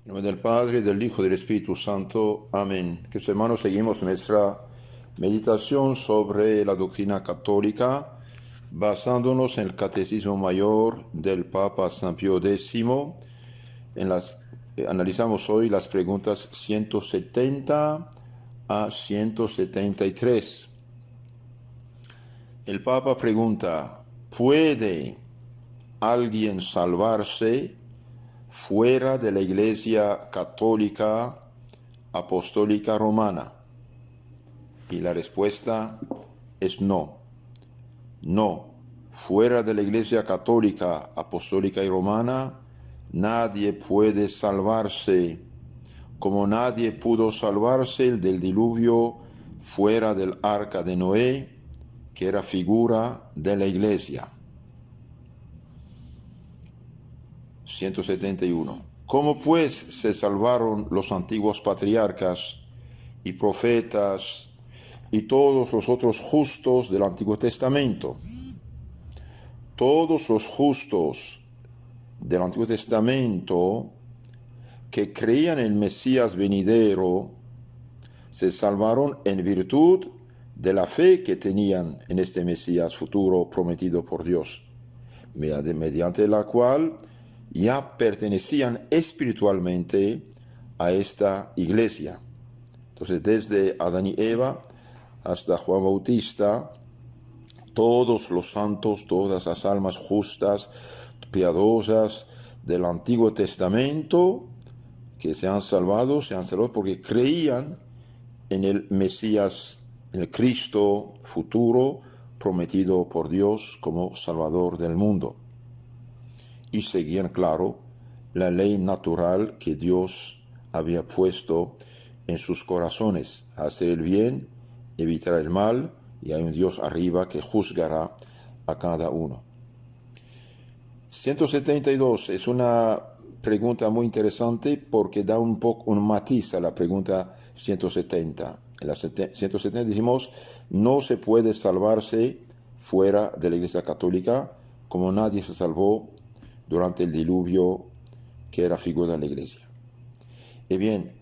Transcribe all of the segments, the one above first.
En nombre del Padre, del Hijo y del Espíritu Santo. Amén. Queridos hermanos, seguimos nuestra meditación sobre la doctrina católica, basándonos en el Catecismo Mayor del Papa San Pío X. Analizamos hoy las preguntas 170 a 173. El Papa pregunta: ¿puede alguien salvarse fuera de la Iglesia Católica Apostólica Romana? Y la respuesta es no. No. Fuera de la Iglesia Católica Apostólica y Romana, nadie puede salvarse, como nadie pudo salvarse del diluvio fuera del arca de Noé, que era figura de la Iglesia. 171. ¿Cómo pues se salvaron los antiguos patriarcas y profetas y todos los otros justos del Antiguo Testamento? Todos los justos del Antiguo Testamento que creían en el Mesías venidero se salvaron en virtud de la fe que tenían en este Mesías futuro prometido por Dios, mediante la cual ya pertenecían espiritualmente a esta iglesia. Entonces, desde Adán y Eva hasta Juan Bautista, todos los santos, todas las almas justas, piadosas del Antiguo Testamento que se han salvado porque creían en el Mesías, en el Cristo futuro prometido por Dios como Salvador del mundo. Y seguían, claro, la ley natural que Dios había puesto en sus corazones: hacer el bien, evitar el mal, y hay un Dios arriba que juzgará a cada uno. 172 es una pregunta muy interesante porque da un matiz a la pregunta 170. En la 170 dijimos: no se puede salvarse fuera de la Iglesia Católica, como nadie se salvó durante el diluvio que era figura de la Iglesia. Y bien,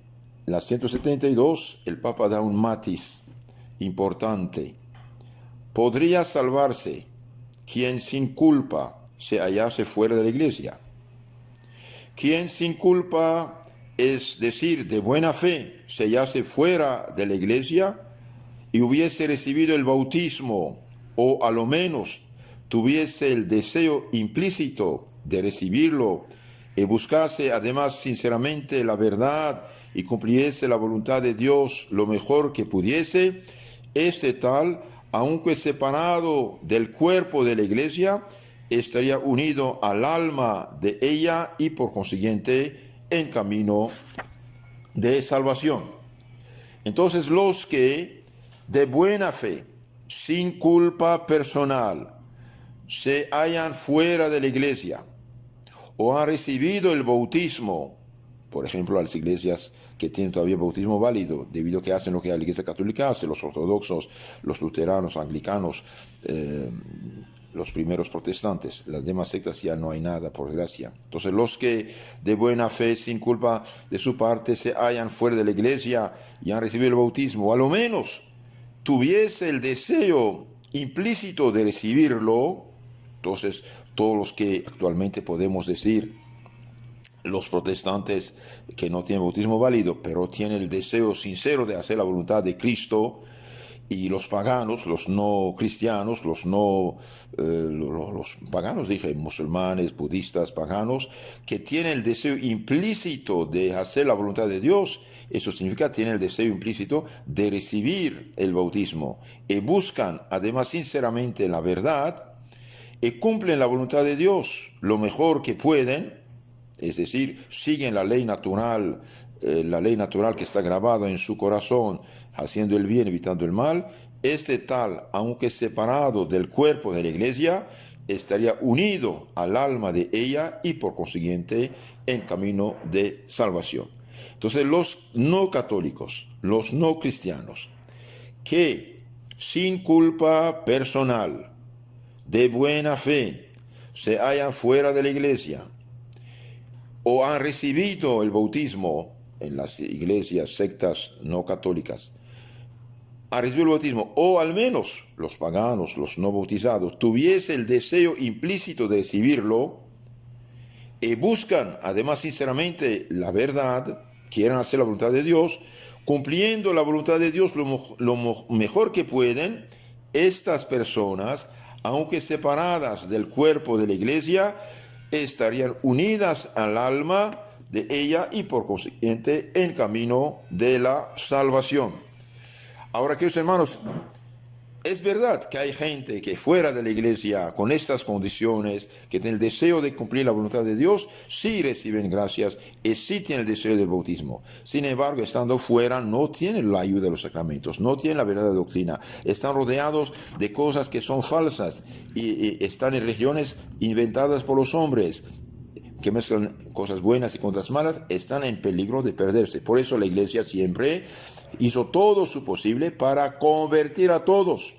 en la 172 el Papa da un matiz importante. ¿Podría salvarse quien sin culpa se hallase fuera de la Iglesia? Quien sin culpa, es decir, de buena fe, se hallase fuera de la Iglesia y hubiese recibido el bautismo, o a lo menos tuviese el deseo implícito de recibirlo, y buscase además sinceramente la verdad y cumpliese la voluntad de Dios lo mejor que pudiese, este tal, aunque separado del cuerpo de la Iglesia, estaría unido al alma de ella y por consiguiente en camino de salvación. Entonces, los que de buena fe, sin culpa personal, se hallan fuera de la Iglesia o han recibido el bautismo, por ejemplo, las iglesias que tienen todavía bautismo válido, debido a que hacen lo que la Iglesia Católica hace, los ortodoxos, los luteranos, anglicanos, los primeros protestantes, las demás sectas ya no hay nada, por gracia. Entonces, los que de buena fe, sin culpa de su parte, se hallan fuera de la Iglesia y han recibido el bautismo, o a lo menos tuviese el deseo implícito de recibirlo. Entonces, todos los que actualmente podemos decir, los protestantes que no tienen bautismo válido, pero tienen el deseo sincero de hacer la voluntad de Cristo, y los paganos, los no cristianos, los paganos, dije, musulmanes, budistas, paganos, que tienen el deseo implícito de hacer la voluntad de Dios, eso significa tienen el deseo implícito de recibir el bautismo, y buscan además sinceramente la verdad, y cumplen la voluntad de Dios lo mejor que pueden, es decir, siguen la ley natural que está grabada en su corazón, haciendo el bien, evitando el mal. Este tal, aunque separado del cuerpo de la Iglesia, estaría unido al alma de ella y por consiguiente en camino de salvación. Entonces, los no católicos, los no cristianos, que sin culpa personal, de buena fe, se hallan fuera de la Iglesia o han recibido el bautismo en las iglesias, sectas no católicas, han recibido el bautismo, o al menos los paganos, los no bautizados, tuviese el deseo implícito de recibirlo, y buscan además sinceramente la verdad, quieren hacer la voluntad de Dios, cumpliendo la voluntad de Dios lo mejor que pueden, estas personas, aunque separadas del cuerpo de la iglesia, estarían unidas al alma de ella y por consiguiente en camino de la salvación. Ahora, queridos hermanos, es verdad que hay gente que fuera de la iglesia con estas condiciones, que tiene el deseo de cumplir la voluntad de Dios, sí reciben gracias y sí tienen el deseo del bautismo. Sin embargo, estando fuera, no tienen la ayuda de los sacramentos, no tienen la verdadera doctrina. Están rodeados de cosas que son falsas y están en regiones inventadas por los hombres, que mezclan cosas buenas y cosas malas, están en peligro de perderse. Por eso la iglesia siempre hizo todo su posible para convertir a todos.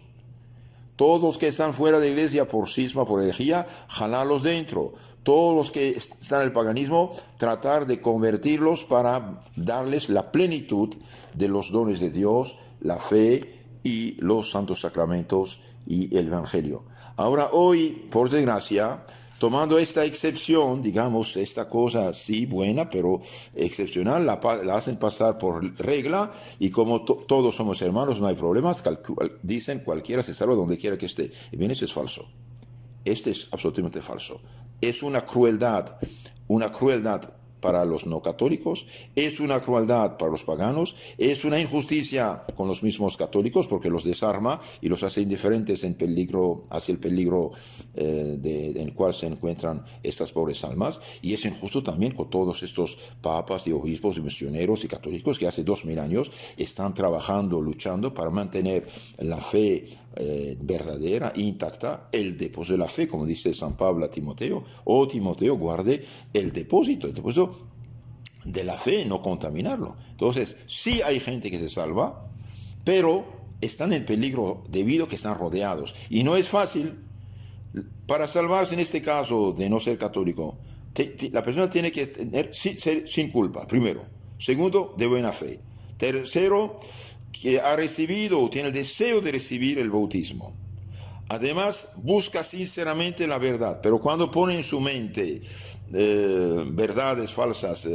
Todos los que están fuera de la iglesia por cisma, por herejía, jalarlos dentro. Todos los que están en el paganismo, tratar de convertirlos para darles la plenitud de los dones de Dios, la fe y los santos sacramentos y el evangelio. Ahora, hoy, por desgracia, tomando esta excepción, digamos, esta cosa sí buena, pero excepcional, la hacen pasar por regla, y como todos somos hermanos, no hay problemas, dicen cualquiera se salva donde quiera que esté. Y bien, eso es falso. Este es absolutamente falso. Es una crueldad para los no católicos, es una crueldad para los paganos, es una injusticia con los mismos católicos porque los desarma y los hace indiferentes hacia el peligro en el cual se encuentran estas pobres almas, y es injusto también con todos estos papas y obispos y misioneros y católicos que hace 2000 años están trabajando, luchando para mantener la fe verdadera, intacta, el depósito de la fe, como dice San Pablo a Timoteo: oh Timoteo, guarde el depósito de la fe, no contaminarlo. Entonces, sí hay gente que se salva, pero están en peligro debido a que están rodeados. Y no es fácil. Para salvarse en este caso de no ser católico, la persona tiene que ser sin culpa, primero. Segundo, de buena fe. Tercero, que ha recibido o tiene el deseo de recibir el bautismo. Además, busca sinceramente la verdad, pero cuando pone en su mente verdades falsas,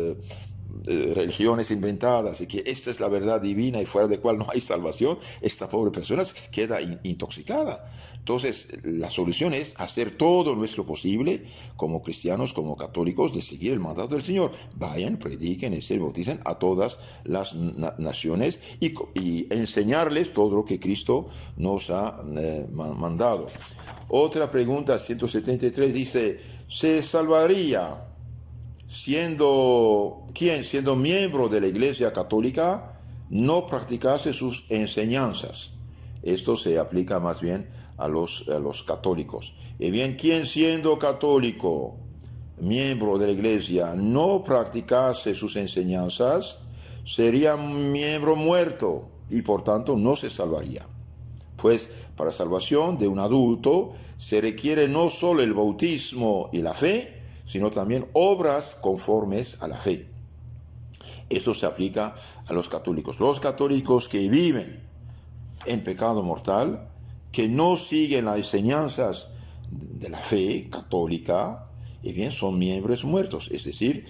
religiones inventadas, y que esta es la verdad divina y fuera de cual no hay salvación, esta pobre persona queda intoxicada. Entonces, la solución es hacer todo nuestro posible como cristianos, como católicos, de seguir el mandato del Señor. Vayan, prediquen y se bauticen a todas las naciones y enseñarles todo lo que Cristo nos ha mandado. Otra pregunta, 173, dice: ¿se salvaría siendo miembro de la Iglesia Católica, no practicase sus enseñanzas? Esto se aplica más bien a los católicos. Y bien, quien siendo católico, miembro de la Iglesia, no practicase sus enseñanzas, sería miembro muerto y por tanto no se salvaría. Pues para salvación de un adulto se requiere no solo el bautismo y la fe, sino también obras conformes a la fe. Esto se aplica a los católicos. Los católicos que viven en pecado mortal, que no siguen las enseñanzas de la fe católica, y bien, son miembros muertos, es decir,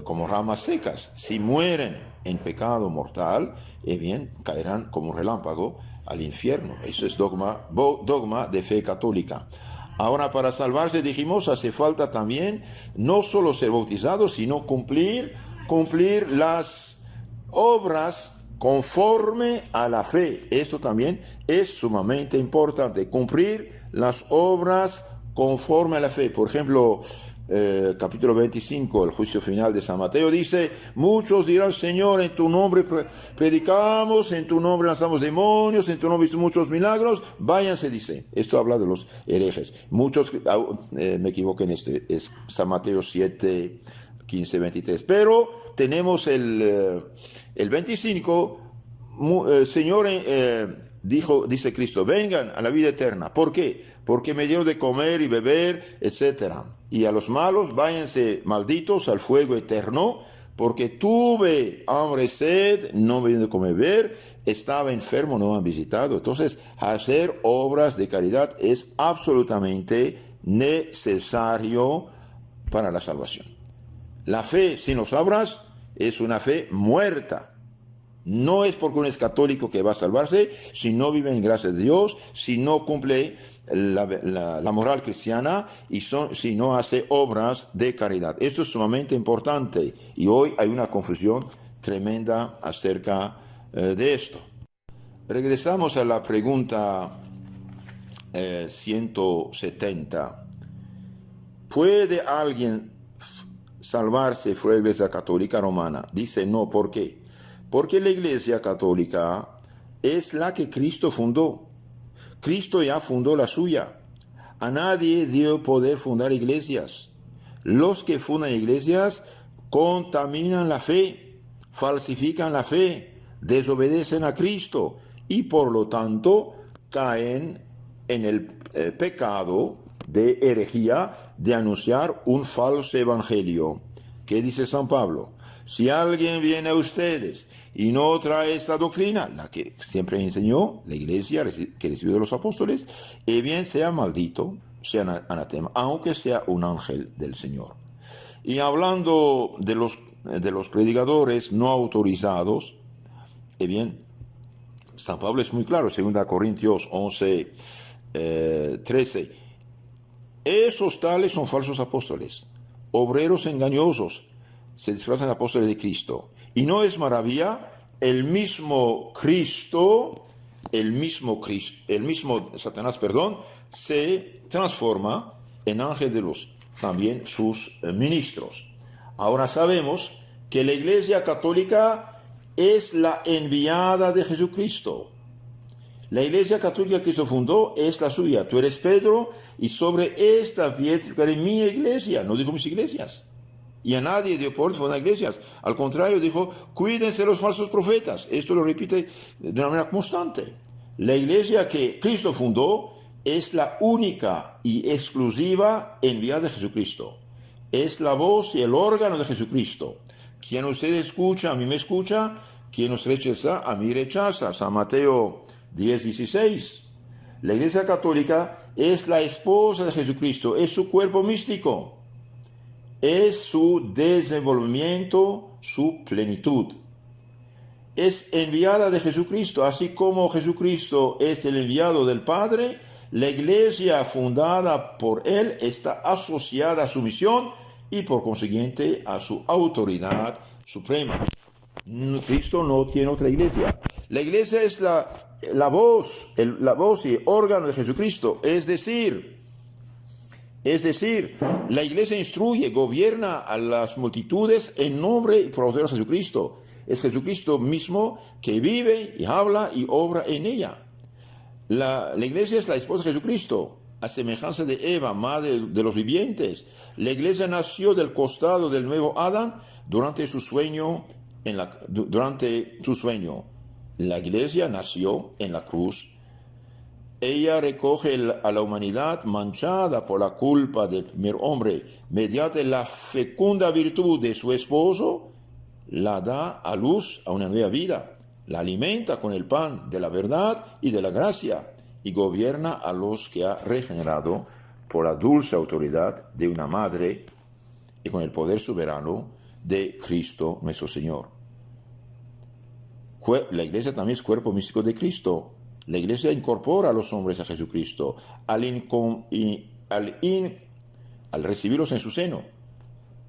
como ramas secas. Si mueren en pecado mortal, y bien, caerán como un relámpago al infierno. Eso es dogma de fe católica. Ahora, para salvarse, dijimos, hace falta también no solo ser bautizados, sino cumplir las obras conforme a la fe. Esto también es sumamente importante, cumplir las obras conforme a la fe. Por ejemplo, capítulo 25, el juicio final de San Mateo, dice: muchos dirán: Señor, en tu nombre predicamos, en tu nombre lanzamos demonios, en tu nombre hicimos muchos milagros. Váyanse, dice. Esto habla de los herejes. Muchos, me equivoqué en este, es San Mateo 7, 15, 23. Pero tenemos el 25, Señor, dice Cristo, vengan a la vida eterna. ¿Por qué? Porque me dieron de comer y beber, etc. Y a los malos, váyanse malditos al fuego eterno, porque tuve hambre y sed, no me dieron de comer y beber, estaba enfermo, no me han visitado. Entonces, hacer obras de caridad es absolutamente necesario para la salvación. La fe sin las obras es una fe muerta. No es porque uno es católico que va a salvarse, si no vive en gracia de Dios, si no cumple la moral cristiana y si no hace obras de caridad. Esto es sumamente importante y hoy hay una confusión tremenda acerca de esto. Regresamos a la pregunta 170. ¿Puede alguien salvarse fuera de la Iglesia Católica Romana? Dice no, ¿por qué? Porque la Iglesia Católica es la que Cristo fundó. Cristo ya fundó la suya. A nadie dio poder fundar iglesias. Los que fundan iglesias contaminan la fe, falsifican la fe, desobedecen a Cristo y por lo tanto caen en el pecado de herejía de anunciar un falso evangelio. ¿Qué dice San Pablo? Si alguien viene a ustedes y no trae esta doctrina, la que siempre enseñó la iglesia que recibió de los apóstoles, bien sea maldito, sea anatema, aunque sea un ángel del Señor. Y hablando de los predicadores no autorizados, bien, San Pablo es muy claro, 2 Corintios 11, 13. Esos tales son falsos apóstoles, obreros engañosos, se disfrazan de apóstoles de Cristo. Y no es maravilla, el mismo Satanás, se transforma en ángel de luz, también sus ministros. Ahora sabemos que la Iglesia Católica es la enviada de Jesucristo. La Iglesia Católica que Cristo fundó es la suya. Tú eres Pedro y sobre esta piedra edificaré mi iglesia. No dijo mis iglesias. Y a nadie dio por fundar iglesias. Al contrario, dijo, cuídense de los falsos profetas. Esto lo repite de una manera constante. La iglesia que Cristo fundó es la única y exclusiva enviada de Jesucristo. Es la voz y el órgano de Jesucristo. Quien usted escucha, a mí me escucha. Quien nos rechaza, a mí rechaza. San Mateo 10:16. La Iglesia Católica es la esposa de Jesucristo, es su cuerpo místico, es su desenvolvimiento, su plenitud. Es enviada de Jesucristo, así como Jesucristo es el enviado del Padre. La Iglesia fundada por Él está asociada a su misión y por consiguiente a su autoridad suprema. Cristo no tiene otra iglesia. La iglesia es la voz y órgano de Jesucristo. Es decir, la iglesia instruye, gobierna a las multitudes en nombre y por poder de Jesucristo. Es Jesucristo mismo que vive y habla y obra en ella. La iglesia es la esposa de Jesucristo, a semejanza de Eva, madre de los vivientes. La iglesia nació del costado del nuevo Adán durante su sueño. La iglesia nació en la cruz. Ella recoge a la humanidad manchada por la culpa del primer hombre. Mediante la fecunda virtud de su esposo, la da a luz a una nueva vida. La alimenta con el pan de la verdad y de la gracia y gobierna a los que ha regenerado por la dulce autoridad de una madre y con el poder soberano de Cristo nuestro Señor. La iglesia también es cuerpo místico de Cristo. La iglesia incorpora a los hombres a Jesucristo al recibirlos en su seno.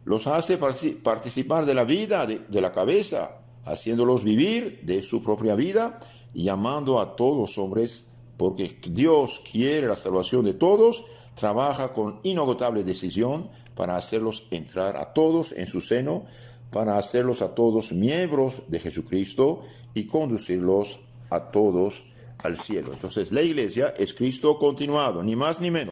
Los hace participar de la vida de la cabeza, haciéndolos vivir de su propia vida y llamando a todos los hombres, porque Dios quiere la salvación de todos, trabaja con inagotable decisión para hacerlos entrar a todos en su seno, para hacerlos a todos miembros de Jesucristo y conducirlos a todos al cielo. Entonces, la iglesia es Cristo continuado, ni más ni menos.